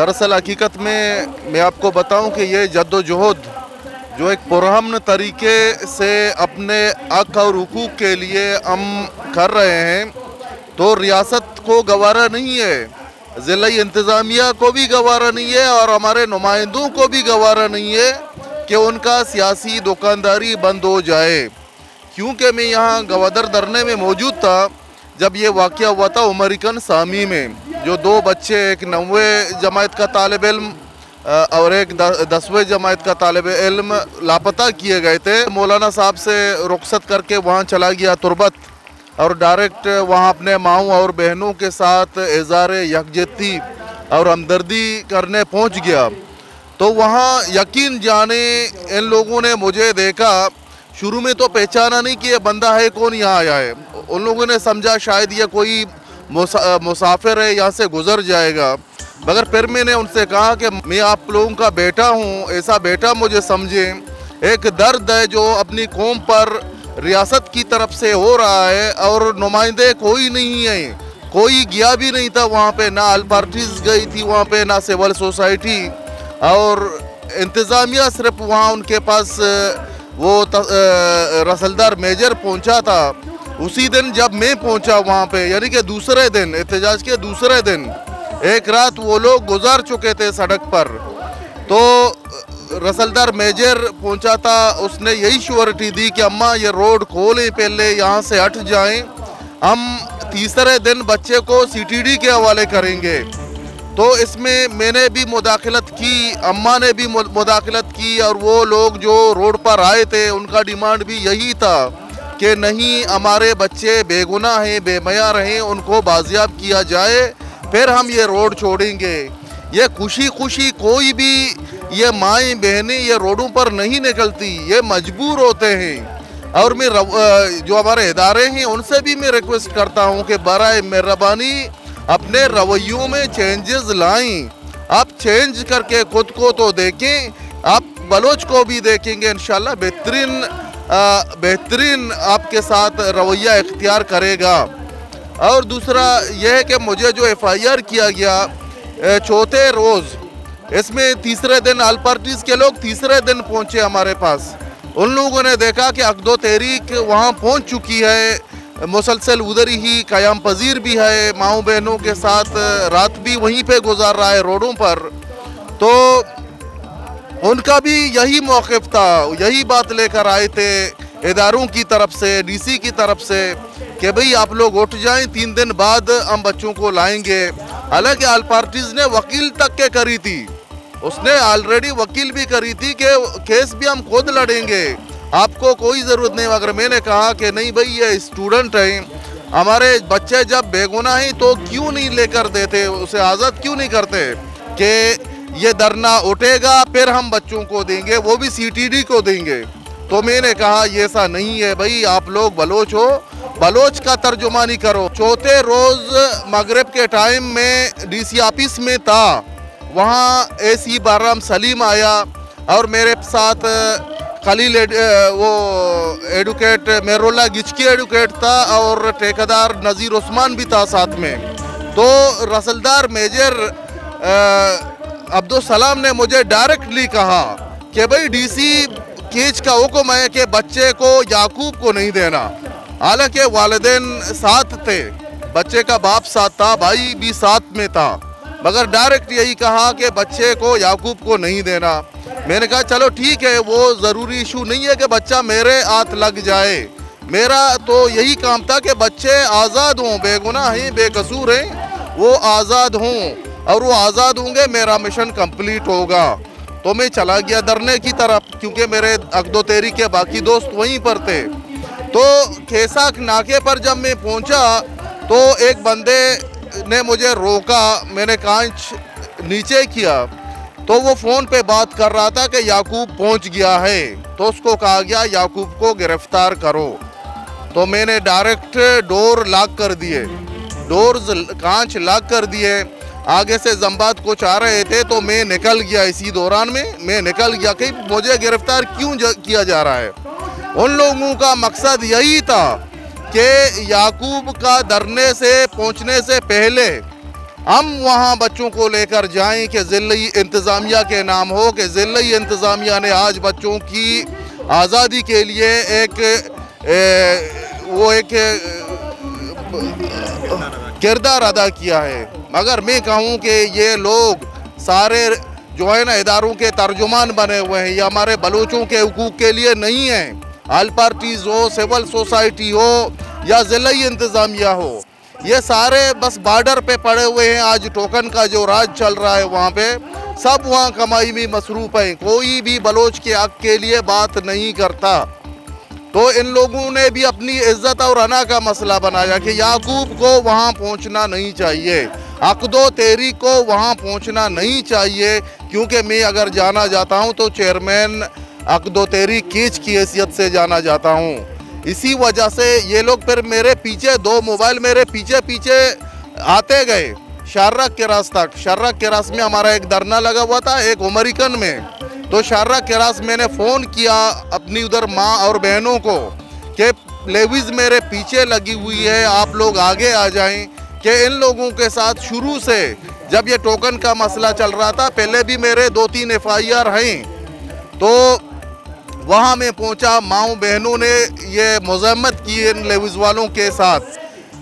दरअसल हकीकत में मैं आपको बताऊं कि ये जद्दोजहद जो एक पुरअमन तरीके से अपने हक और हुकूक के लिए हम कर रहे हैं, तो रियासत को गवारा नहीं है, ज़िला इंतज़ामिया को भी गवारा नहीं है और हमारे नुमाइंदों को भी गवारा नहीं है कि उनका सियासी दुकानदारी बंद हो जाए। क्योंकि मैं यहाँ गवादर धरने में मौजूद था जब ये वाक़या हुआ था अमेरिकन सामी में, जो दो बच्चे, एक 9वीं जमात का तालिब इल्म और एक 10वीं जमात का तालिब इल्म लापता किए गए थे। मौलाना साहब से रुखसत करके वहाँ चला गया तुरबत और डायरेक्ट वहाँ अपने माओं और बहनों के साथ इज़हार यकजहती और हमदर्दी करने पहुँच गया। तो वहाँ यकीन जाने इन लोगों ने मुझे देखा, शुरू में तो पहचाना नहीं कि ये बंदा है कौन, यहाँ आया है। उन लोगों ने समझा शायद ये कोई मुसाफिर है, यहाँ से गुज़र जाएगा। मगर फिर मैंने उनसे कहा कि मैं आप लोगों का बेटा हूँ, ऐसा बेटा मुझे समझें। एक दर्द है जो अपनी कौम पर रियासत की तरफ से हो रहा है और नुमाइंदे कोई नहीं है, कोई गया भी नहीं था वहाँ पे, ना ऑल पार्टीज़ गई थी वहाँ पे, ना सिविल सोसाइटी, और इंतज़ामिया सिर्फ वहाँ उनके पास वो रसलदार मेजर पहुँचा था। उसी दिन जब मैं पहुँचा वहाँ पे, यानी कि दूसरे दिन, एहतजाज के दूसरे दिन, एक रात वो लोग गुजार चुके थे सड़क पर, तो रसलदार मेजर पहुंचा था, उसने यही श्योरिटी दी कि अम्मा ये रोड खोलें, पहले यहाँ से हट जाएं, हम तीसरे दिन बच्चे को सीटीडी के हवाले करेंगे। तो इसमें मैंने भी मुदाखलत की, अम्मा ने भी मुदाखलत की, और वो लोग जो रोड पर आए थे उनका डिमांड भी यही था कि नहीं, हमारे बच्चे बेगुनाह हैं, बेमया रहें, उनको बाजियाब किया जाए, फिर हम ये रोड छोड़ेंगे। ये खुशी खुशी कोई भी ये माएँ बहनें ये रोडों पर नहीं निकलती, ये मजबूर होते हैं। और मैं जो हमारे इदारे हैं उनसे भी मैं रिक्वेस्ट करता हूँ कि बराए मेहरबानी अपने रवैयों में चेंजेस लाएं। आप चेंज करके खुद को तो देखें, आप बलोच को भी देखेंगे इंशाल्लाह बेहतरीन आपके साथ रवैया इख्तियार करेगा। और दूसरा यह है कि मुझे जो FIR किया गया चौथे रोज़, इसमें तीसरे दिन ऑल पार्टीज़ के लोग तीसरे दिन पहुंचे हमारे पास। उन लोगों ने देखा कि अक़दो तहरीक वहां पहुंच चुकी है, मुसलसल उधर ही क़याम पजीर भी है, माओ बहनों के साथ रात भी वहीं पे गुजार रहा है रोडों पर। तो उनका भी यही मौक़िफ़ था, यही बात लेकर आए थे इदारों की तरफ से, DC की तरफ से, कि भाई आप लोग उठ जाएं, 3 दिन बाद हम बच्चों को लाएंगे। हालांकि ऑल पार्टीज़ ने वकील तक के करी थी, उसने ऑलरेडी वकील भी करी थी कि केस भी हम खुद लड़ेंगे, आपको कोई ज़रूरत नहीं। मगर मैंने कहा कि नहीं भाई, ये स्टूडेंट हैं, हमारे बच्चे जब बेगुनाह हैं तो क्यों नहीं लेकर देते, उसे आज़ाद क्यों नहीं करते कि ये धरना उठेगा फिर हम बच्चों को देंगे, वो भी CTD को देंगे। तो मैंने कहा ये ऐसा नहीं है भाई, आप लोग बलोच हो, बलोच का तर्जुमानी करो। चौथे रोज़ मगरिब के टाइम में DC ऑफिस में था, वहाँ AC बाराम सलीम आया और मेरे साथ खलील वो एडवोकेट मेहरुल्लाह गिचकी एडवोकेट था और ठेकेदार नज़ीर उस्मान भी था साथ में। तो रसलदार मेजर अब्दुल सलाम ने मुझे डायरेक्टली कहा कि भाई DC केज का हुक्म है कि बच्चे को याकूब को नहीं देना। हालांकि वालिदैन साथ थे, बच्चे का बाप साथ था, भाई भी साथ में था, मगर डायरेक्ट यही कहा कि बच्चे को याकूब को नहीं देना। मैंने कहा चलो ठीक है, वो ज़रूरी इशू नहीं है कि बच्चा मेरे हाथ लग जाए, मेरा तो यही काम था कि बच्चे आज़ाद हों, बेगुनाह हैं, बेकसूर हैं, वो आज़ाद हों, और वो आज़ाद होंगे मेरा मिशन कंप्लीट होगा। तो मैं चला गया धरने की तरफ, क्योंकि मेरे अक़दो तहरीक के बाकी दोस्त वहीं पर थे। तो खेसाक नाके पर जब मैं पहुंचा तो एक बंदे ने मुझे रोका, मैंने कांच नीचे किया तो वो फ़ोन पे बात कर रहा था कि याकूब पहुंच गया है, तो उसको कहा गया याकूब को गिरफ्तार करो। तो मैंने डायरेक्ट डोर लॉक कर दिए, डोर्स कांच लॉक कर दिए। आगे से जंबात कुछ आ रहे थे तो मैं निकल गया, इसी दौरान में मैं निकल गया कि मुझे गिरफ्तार क्यों किया जा रहा है। उन लोगों का मकसद यही था कि याकूब का धरने से पहुंचने से पहले हम वहाँ बच्चों को लेकर जाएं कि ज़िली इंतज़ामिया के नाम हो कि ज़िली इंतज़ामिया ने आज बच्चों की आज़ादी के लिए एक किरदार अदा किया है। मगर मैं कहूँ कि ये लोग सारे जो है ना इदारों के तर्जुमान बने हुए हैं, ये हमारे बलूचों के हुकूक के लिए नहीं हैं। ऑल पार्टीज़ हो, सिविल सोसाइटी हो या ज़िली इंतज़ामिया हो, ये सारे बस बॉर्डर पे पड़े हुए हैं। आज टोकन का जो राज चल रहा है वहाँ पे सब वहाँ कमाई में मसरूफ़ हैं, कोई भी बलोच के हक़ के लिए बात नहीं करता। तो इन लोगों ने भी अपनी इज्जत और अना का मसला बनाया कि याकूब को वहाँ पहुँचना नहीं चाहिए, अक़दो तहरीक को वहाँ पहुँचना नहीं चाहिए, क्योंकि मैं अगर जाना जाता हूँ तो चेयरमैन अक़दो तहरीक कीच की हैसियत से जाना जाता हूँ। इसी वजह से ये लोग फिर मेरे पीछे 2 मोबाइल मेरे पीछे पीछे आते गए शार्रा किरास तक। शार्रा किरास में हमारा एक धरना लगा हुआ था, एक अमेरिकन में। तो शार्रा किरास मैंने फ़ोन किया अपनी उधर माँ और बहनों को कि लेविज़ मेरे पीछे लगी हुई है, आप लोग आगे आ जाएं। कि इन लोगों के साथ शुरू से जब ये टोकन का मसला चल रहा था, पहले भी मेरे 2-3 FIR हैं, तो वहाँ मैं पहुँचा, माँओं बहनों ने ये मज़म्मत की इन लेविज़ वालों के साथ।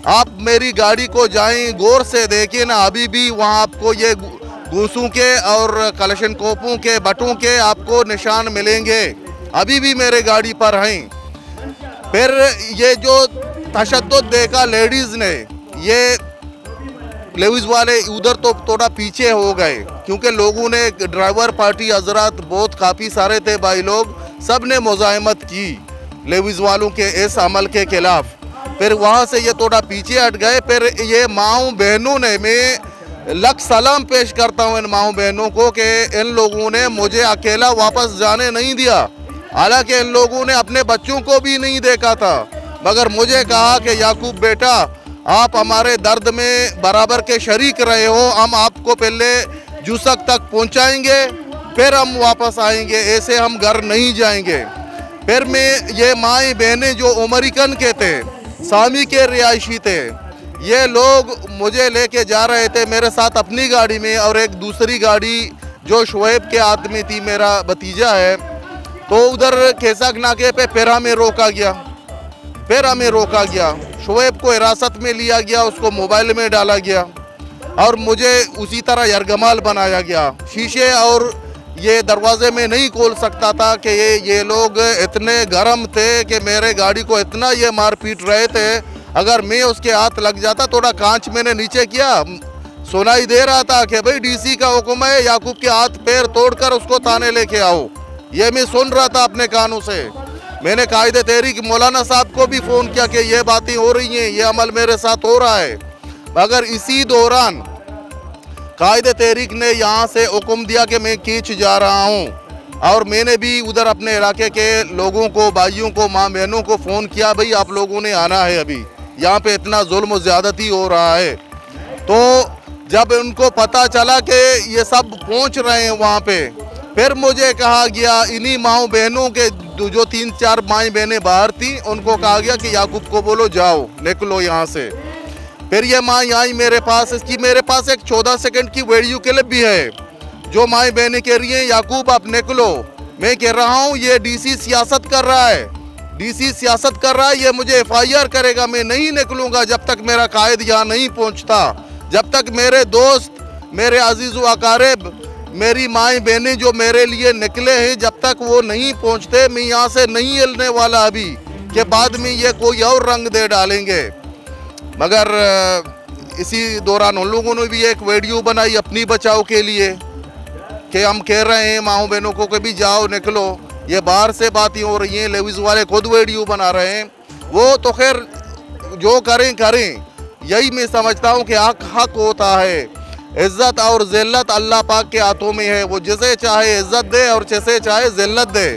आप मेरी गाड़ी को जाएं, गौर से देखें ना, अभी भी वहाँ आपको ये घूसों के और कलशनकोपों के बटों के आपको निशान मिलेंगे, अभी भी मेरे गाड़ी पर हैं। फिर ये जो तशद्दुद देखा लेडीज़ ने, ये लेविज़ वाले उधर तो थोड़ा पीछे हो गए, क्योंकि लोगों ने ड्राइवर पार्टी हजरात बहुत काफ़ी सारे थे भाई लोग, सब ने मुज़ाहमत की लेविज़ वालों के इस अमल के खिलाफ। फिर वहाँ से ये थोड़ा पीछे हट गए। फिर ये माँओं बहनों ने, मैं लख सलाम पेश करता हूँ इन माँओं बहनों को कि इन लोगों ने मुझे अकेला वापस जाने नहीं दिया। हालांकि इन लोगों ने अपने बच्चों को भी नहीं देखा था, मगर मुझे कहा कि याकूब बेटा, आप हमारे दर्द में बराबर के शरीक रहे हो, हम आपको पहले जूसक तक पहुंचाएंगे, फिर हम वापस आएंगे, ऐसे हम घर नहीं जाएंगे। फिर मैं ये माएँ बहनें जो अमेरिकन के थे, सामी के रिहायशी थे, ये लोग मुझे लेके जा रहे थे मेरे साथ अपनी गाड़ी में, और एक दूसरी गाड़ी जो शुएब के आदमी थी, मेरा भतीजा है, तो उधर खेसाक नाके पे फिर हमें रोका गया। शुएब को हिरासत में लिया गया, उसको मोबाइल में डाला गया और मुझे उसी तरह यरगमाल बनाया गया। शीशे और ये दरवाजे में नहीं खोल सकता था कि ये लोग इतने गर्म थे कि मेरे गाड़ी को इतना ये मार पीट रहे थे, अगर मैं उसके हाथ लग जाता, थोड़ा कांच मैंने नीचे किया, सुनाई दे रहा था कि भाई DC का हुक्म है, याकूब के हाथ पैर तोड़कर उसको थाने लेके आओ। ये मैं सुन रहा था अपने कानों से। मैंने कायदे तहरीक मौलाना साहब को भी फ़ोन किया कि ये बातें हो रही हैं, ये अमल मेरे साथ हो रहा है। मगर इसी दौरान कायदे तहरीक ने यहाँ से हुक्म दिया कि मैं कीच जा रहा हूँ, और मैंने भी उधर अपने इलाके के लोगों को, भाइयों को, माँ बहनों को फ़ोन किया, भाई आप लोगों ने आना है, अभी यहाँ पे इतना जुल्म ज़्यादती हो रहा है। तो जब उनको पता चला कि ये सब पहुँच रहे हैं वहाँ पे, फिर मुझे कहा गया, इन्हीं माँ बहनों के जो 3-4 माएँ बहनें बाहर थी, उनको कहा गया कि याकूब को बोलो जाओ, निकलो यहाँ से। फिर ये माँ आई मेरे पास, इसकी मेरे पास एक 14 सेकंड की वीडियो क्लिप भी है, जो माएँ बहनें कह रही हैं याकूब आप निकलो। मैं कह रहा हूँ ये DC सियासत कर रहा है, DC सियासत कर रहा है, ये मुझे FIR करेगा, मैं नहीं निकलूँगा जब तक मेरा कायद यहाँ नहीं पहुँचता, जब तक मेरे दोस्त, मेरे अजीज़ व अकारिब, मेरी माएँ बहनें जो मेरे लिए निकले हैं, जब तक वो नहीं पहुँचते, मैं यहाँ से नहीं हिलने वाला अभी, के बाद में ये कोई और रंग दे डालेंगे। मगर इसी दौरान उन लोगों ने भी एक वीडियो बनाई अपनी बचाव के लिए कि हम कह रहे हैं माँ बहनों को कभी जाओ निकलो, ये बाहर से बातें हो रही हैं, लेविज़ वाले खुद वीडियो बना रहे हैं। वो तो खैर जो करें, यही मैं समझता हूँ कि हक होता है। इज़्ज़त और ज़िल्लत अल्लाह पाक के हाथों में है, वो जिसे चाहे इज़्ज़त दे और जिसे चाहे ज़िल्लत दे।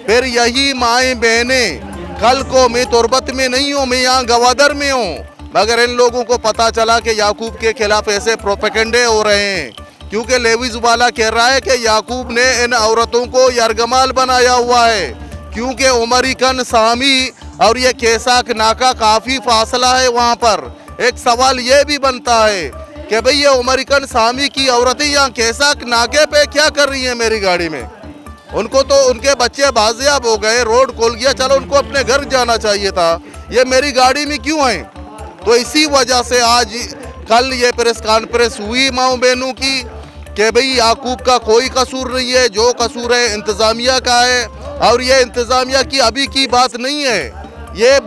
फिर यही माएँ बहनें, कल को मैं तुरबत में नहीं हूँ, मैं यहाँ गवादर में हूँ, मगर इन लोगों को पता चला कि याकूब के खिलाफ ऐसे प्रोपेगेंडे हो रहे हैं, क्योंकि लेविज़ वाला कह रहा है कि याकूब ने इन औरतों को यरगमाल बनाया हुआ है, क्योंकि अमेरिकन सामी और ये खेसाक नाका काफ़ी फासला है वहाँ पर। एक सवाल ये भी बनता है कि भाई ये अमेरिकन सामी की औरतें यहाँ कैसा नाके पे क्या कर रही हैं मेरी गाड़ी में। उनको तो उनके बच्चे बाजियाब हो गए, रोड खोल गया, चलो उनको अपने घर जाना चाहिए था, ये मेरी गाड़ी में क्यों हैं? तो इसी वजह से आज कल ये प्रेस कॉन्फ्रेंस हुई माओ बहनों की कि भाई याकूब का कोई कसूर नहीं है, जो कसूर है इंतज़ामिया का है। और ये इंतज़ामिया की अभी की बात नहीं है, ये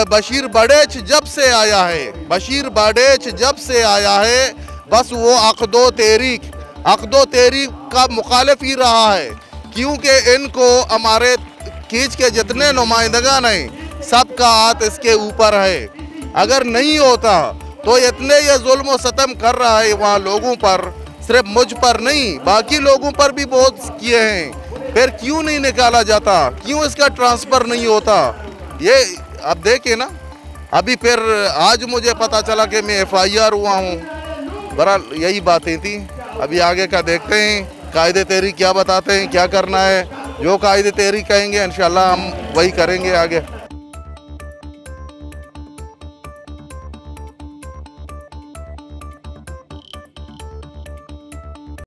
बशीर बड़ेच जब से आया है, बशीर बड़ेच जब से आया है, बस वो अक़दो तहरीक का मुखालिफ ही रहा है। क्योंकि इनको हमारे खींच के जितने नुमाइंदगान हैं सबका हाथ इसके ऊपर है। अगर नहीं होता तो इतने ये जुल्म व सतम कर रहा है वहाँ लोगों पर, सिर्फ मुझ पर नहीं बाकी लोगों पर भी बहुत किए हैं। फिर क्यों नहीं निकाला जाता, क्यों इसका ट्रांसफ़र नहीं होता? ये अब देखे ना, अभी फिर आज मुझे पता चला कि मैं FIR हुआ हूँ। बहरहाल यही बातें थी, अभी आगे का देखते हैं कायदे तहरीक क्या बताते हैं, क्या करना है। जो कायदे तहरीक कहेंगे इंशाल्लाह हम वही करेंगे आगे।